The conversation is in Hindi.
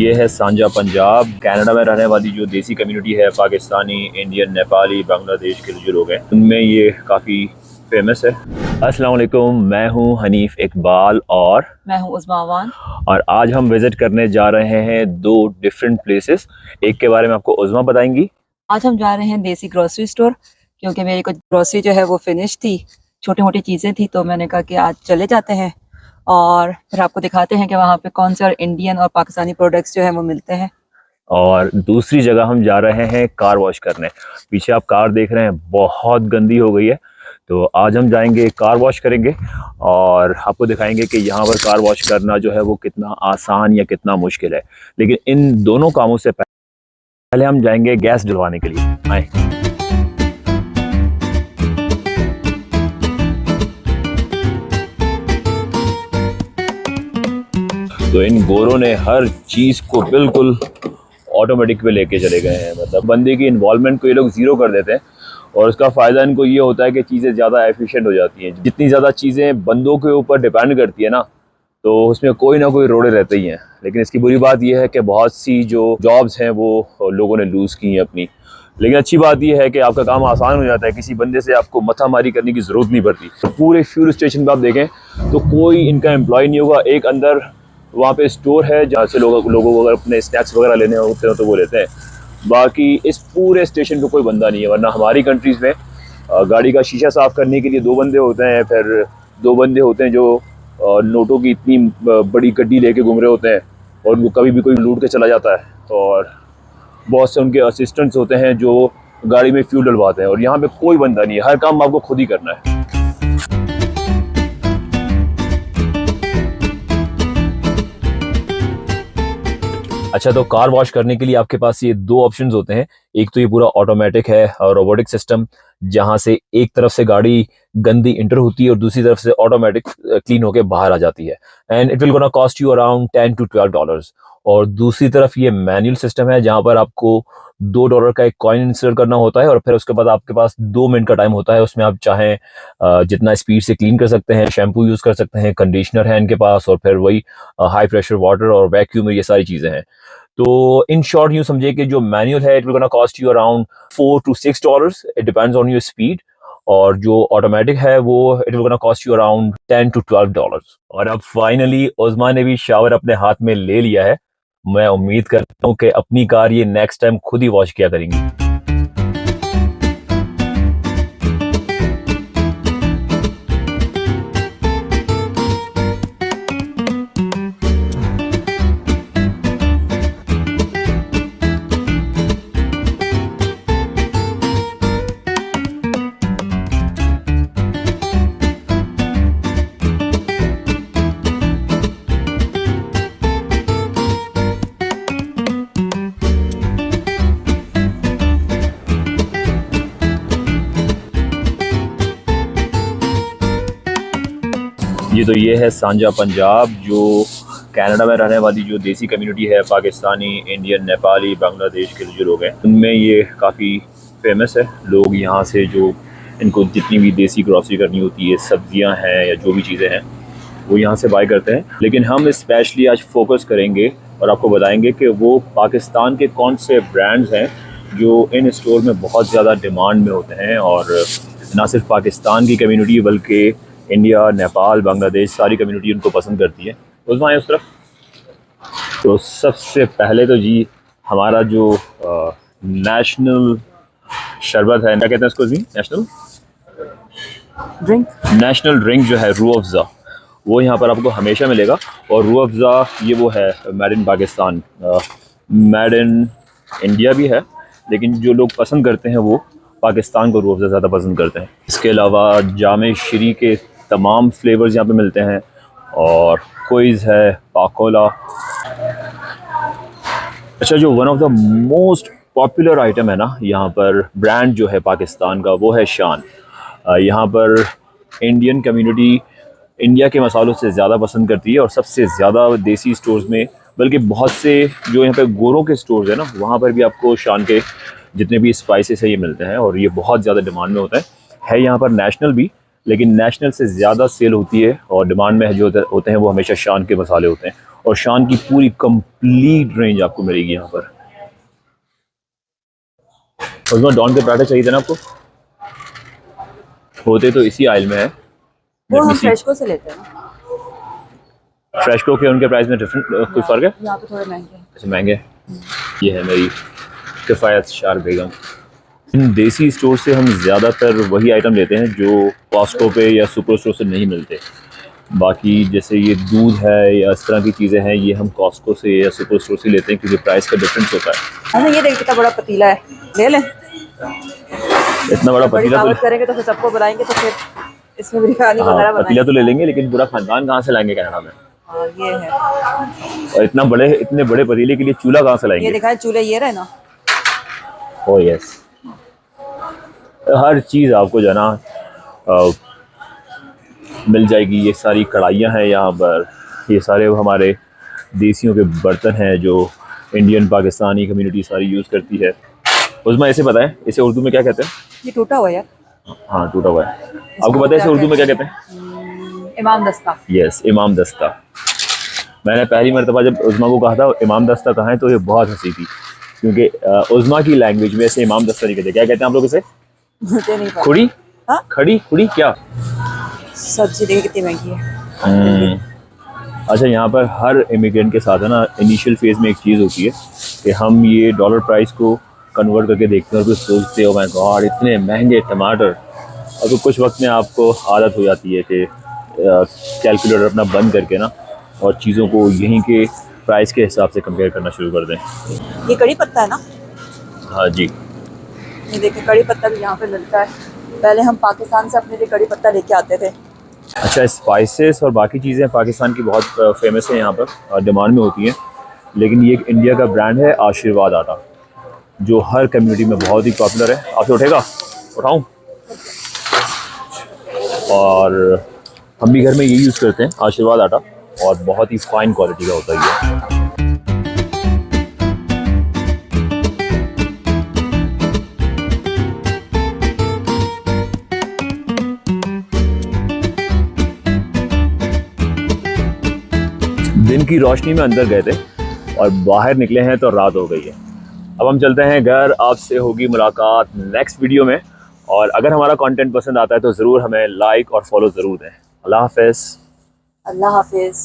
ये है सांझा पंजाब। कनाडा में रहने वाली जो देसी कम्युनिटी है, पाकिस्तानी, इंडियन, नेपाली, बांग्लादेश के जो लोग हैं, उनमें ये काफ़ी फेमस है। अस्सलाम वालेकुम, मैं हूँ हनीफ इकबाल और मैं हूँ उज़्मा अवान। और आज हम विज़िट करने जा रहे हैं दो डिफरेंट प्लेसेस। एक के बारे में आपको उज़्मा बताएंगी। आज हम जा रहे हैं देसी ग्रोसरी स्टोर, क्योंकि मेरी कुछ ग्रोसरी जो है वो फिनिश थी, छोटी मोटी चीज़ें थी, तो मैंने कहा कि आज चले जाते हैं और फिर आपको दिखाते हैं कि वहाँ पे कौन से और इंडियन और पाकिस्तानी प्रोडक्ट्स जो है वो मिलते हैं। और दूसरी जगह हम जा रहे हैं कार वॉश करने। पीछे आप कार देख रहे हैं, बहुत गंदी हो गई है, तो आज हम जाएंगे कार वॉश करेंगे और आपको दिखाएंगे कि यहाँ पर कार वॉश करना जो है वो कितना आसान या कितना मुश्किल है। लेकिन इन दोनों कामों से पहले हम जाएंगे गैस डलवाने के लिए। आए। तो इन गोरों ने हर चीज को बिल्कुल ऑटोमेटिक पे लेके चले गए हैं। मतलब बंदे की इन्वॉल्वमेंट को ये लोग जीरो कर देते हैं और उसका फ़ायदा इनको ये होता है कि चीज़ें ज़्यादा एफिशिएंट हो जाती हैं। जितनी ज़्यादा चीज़ें बंदों के ऊपर डिपेंड करती है ना, तो उसमें कोई ना कोई रोड़े रहते ही हैं। लेकिन इसकी बुरी बात यह है कि बहुत सी जो जॉब्स हैं वो लोगों ने लूज़ की हैं अपनी। लेकिन अच्छी बात यह है कि आपका काम आसान हो जाता है, किसी बंदे से आपको मथामारी करने की ज़रूरत नहीं पड़ती। तो पूरे फ्यूल स्टेशन पर आप देखें तो कोई इनका एम्प्लॉय नहीं होगा। एक अंदर वहाँ पे स्टोर है जहाँ से लोगों को अगर अपने स्नैक्स वगैरह लेने होते हैं तो वो लेते हैं। बाकी इस पूरे स्टेशन पे कोई बंदा नहीं है। वरना हमारी कंट्रीज़ में गाड़ी का शीशा साफ़ करने के लिए दो बंदे होते हैं, फिर दो बंदे होते हैं जो नोटों की इतनी बड़ी गड्डी लेके घूम रहे होते हैं और उनको कभी भी कोई लूट के चला जाता है। और बहुत से उनके असिस्टेंट्स होते हैं जो गाड़ी में फ्यूल डलवाते हैं। और यहाँ पे कोई बंदा नहीं है, हर काम आपको खुद ही करना है। अच्छा, तो कार वॉश करने के लिए आपके पास ये दो ऑप्शंस होते हैं। एक तो ये पूरा ऑटोमेटिक है और रोबोटिक सिस्टम, जहां से एक तरफ से गाड़ी गंदी इंटर होती है और दूसरी तरफ से ऑटोमेटिक क्लीन होके बाहर आ जाती है। And it will gonna cost you around $10 to $12। और दूसरी तरफ ये मैनुअल सिस्टम है जहां पर आपको $2 का एक कॉइन इंसर्ट करना होता है और फिर उसके बाद आपके पास 2 मिनट का टाइम होता है। उसमें आप चाहें जितना स्पीड से क्लीन कर सकते हैं, शैम्पू यूज कर सकते हैं, कंडीशनर है इनके पास, और फिर वही हाई प्रेशर वाटर और वैक्यूम, ये सारी चीजें हैं। तो इन शॉर्ट यूं समझिए कि जो मैनुअल है it will gonna cost you around $4 to $6। It depends on your speed. और जो ऑटोमेटिक है वो it will gonna cost you around $10 to $12। और अब फाइनली उस्मा ने भी शावर अपने हाथ में ले लिया है। मैं उम्मीद करता हूँ कि अपनी कार ये नेक्स्ट टाइम खुद ही वॉश किया करेंगी। ये है सांझा पंजाब, जो कनाडा में रहने वाली जो देसी कम्युनिटी है, पाकिस्तानी, इंडियन, नेपाली, बांग्लादेश के जो लोग हैं, उनमें ये काफ़ी फेमस है। लोग यहाँ से जो इनको जितनी भी देसी ग्रॉसरी करनी होती है, सब्जियाँ हैं या जो भी चीज़ें हैं, वो यहाँ से बाय करते हैं। लेकिन हम स्पेशली आज फोकस करेंगे और आपको बताएंगे कि वो पाकिस्तान के कौन से ब्रांड्स हैं जो इन स्टोर में बहुत ज़्यादा डिमांड में होते हैं। और ना सिर्फ पाकिस्तान की कम्युनिटी बल्कि इंडिया, नेपाल, बांग्लादेश, सारी कम्युनिटी उनको पसंद करती है। उसमें आए उस तरफ। तो सबसे पहले तो जी हमारा जो नेशनल शरबत है, क्या कहते हैं उसको जी, नेशनल ड्रिंक जो है रूह अफ़ज़ा, वो यहाँ पर आपको हमेशा मिलेगा। और रूह अफ़ज़ा ये वो है made in Pakistan, made in India भी है, लेकिन जो लोग पसंद करते हैं वो पाकिस्तान को रूह अफ़ज़ा ज़्यादा पसंद करते हैं। इसके अलावा जामे श्री के तमाम फ्लेवर्स यहाँ पे मिलते हैं और कोइज़ है, पाकोला। अच्छा, जो one of the most popular item है ना यहाँ पर, ब्रांड जो है पाकिस्तान का, वो है शान। यहाँ पर इंडियन कम्युनिटी इंडिया के मसालों से ज़्यादा पसंद करती है और सबसे ज़्यादा देसी स्टोर्स में, बल्कि बहुत से जो यहाँ पे गोरों के स्टोर्स हैं ना, वहाँ पर भी आपको शान के जितने भी स्पाइसेस है ये मिलते हैं और ये बहुत ज़्यादा डिमांड में होता है यहाँ पर नेशनल भी, लेकिन नेशनल से ज़्यादा सेल होती है और डिमांड में जो होते हैं वो हमेशा शान के मसाले होते हैं। और शान की पूरी कंप्लीट रेंज आपको मिलेगी यहाँ पर। उसमें डॉन के पराठे चाहिए थे ना आपको, होते तो इसी आइल में है। वो हम फ्रेशको से लेते हैं ना। फ्रेशको के उनके प्राइस में डिफरेंट कोई फर्क है? यहाँ पे थोड़े महंगे हैं। अच्छा महंगे। ये है मेरी किफ़ायत शार बेगम। इन देसी स्टोर से हम ज़्यादातर वही आइटम लेते हैं जो कॉस्टको पे या सुपर स्टोर से नहीं मिलते। बाकी जैसे ये दूध है या इस तरह की चीज़ें हैं, ये हम कॉस्टको से या सुपर स्टोर से लेते हैं क्योंकि प्राइस का डिफरेंस होता है। अच्छा ये देख कितना बड़ा पतीला है, ले लें। इतना बड़ा बड़ी पतीला दावत तो करेंगे तो फिर सबको बुलाएंगे तो फिर इसमें बिरयानी वगैरह हाँ, पतीला बनाएंगे। तो ले लेंगे लेकिन पूरा खानदान कहाँ से लाएंगे कनाडा में? हाँ ये है। और इतने बड़े पतीले के लिए चूल्हा कहाँ से ये लाएंगे? दिखाए चूल्हे ये रहे ना। ओह यस, हर चीज़ आपको जो है ना मिल जाएगी। ये सारी कढ़ाइयाँ हैं यहाँ पर, ये सारे हमारे देसियों के बर्तन हैं जो इंडियन पाकिस्तानी कम्युनिटी सारी यूज़ करती है। उसमें ऐसे पता है इसे उर्दू में क्या कहते हैं? ये टूटा हुआ है यार। हाँ टूटा हुआ है। आपको पता है इसे उर्दू में क्या कहते हैं? इमाम दस्ता। यस, इमाम दस्ता। मैंने पहली मरतबा जब उज़मा को कहा था इमाम दस्ता कहाँ है तो ये बहुत हंसी थी क्योंकि उज़मा की लैंग्वेज में ऐसे इमाम दस्ता नहीं कहते। क्या कहते हैं आप लोग इसे? मुझे नहीं पता। खुड़ी? हाँ? खड़ी खुड़ी क्या? सब्जी देखिए कितनी महंगी है। अच्छा यहाँ पर हर इमिग्रेंट के साथ है ना इनिशियल फेज़ में एक चीज़ होती है कि हम ये डॉलर प्राइस को कन्वर्ट करके देखते हैं और फिर सोचते हो माय गॉड इतने महंगे टमाटर। और तो कुछ वक्त में आपको आदत हो जाती है कि कैलकुलेटर अपना बंद करके ना और चीज़ों को यहीं के प्राइस के हिसाब से कंपेयर करना शुरू कर दें। ये कड़ी पत्ता है ना? हाँ जी, ये देखिए कड़ी पत्ता भी यहाँ पे मिलता है। पहले हम पाकिस्तान से अपने लिए कड़ी पत्ता लेके आते थे। अच्छा स्पाइसेस और बाकी चीज़ें पाकिस्तान की बहुत फेमस हैं यहाँ पर, डिमांड में होती हैं। लेकिन ये एक इंडिया का ब्रांड है आशीर्वाद आटा जो हर कम्युनिटी में बहुत ही पॉपुलर है। आपसे उठेगा? उठाऊँ? और हम भी घर में ये यूज़ करते हैं आशीर्वाद आटा और बहुत ही फाइन क्वालिटी का होता है ये। दिन की रोशनी में अंदर गए थे और बाहर निकले हैं तो रात हो गई है। अब हम चलते हैं घर। आपसे होगी मुलाकात नेक्स्ट वीडियो में। और अगर हमारा कंटेंट पसंद आता है तो ज़रूर हमें लाइक और फॉलो ज़रूर दें। अल्लाह हाफ़िज़। अल्लाह हाफिज़।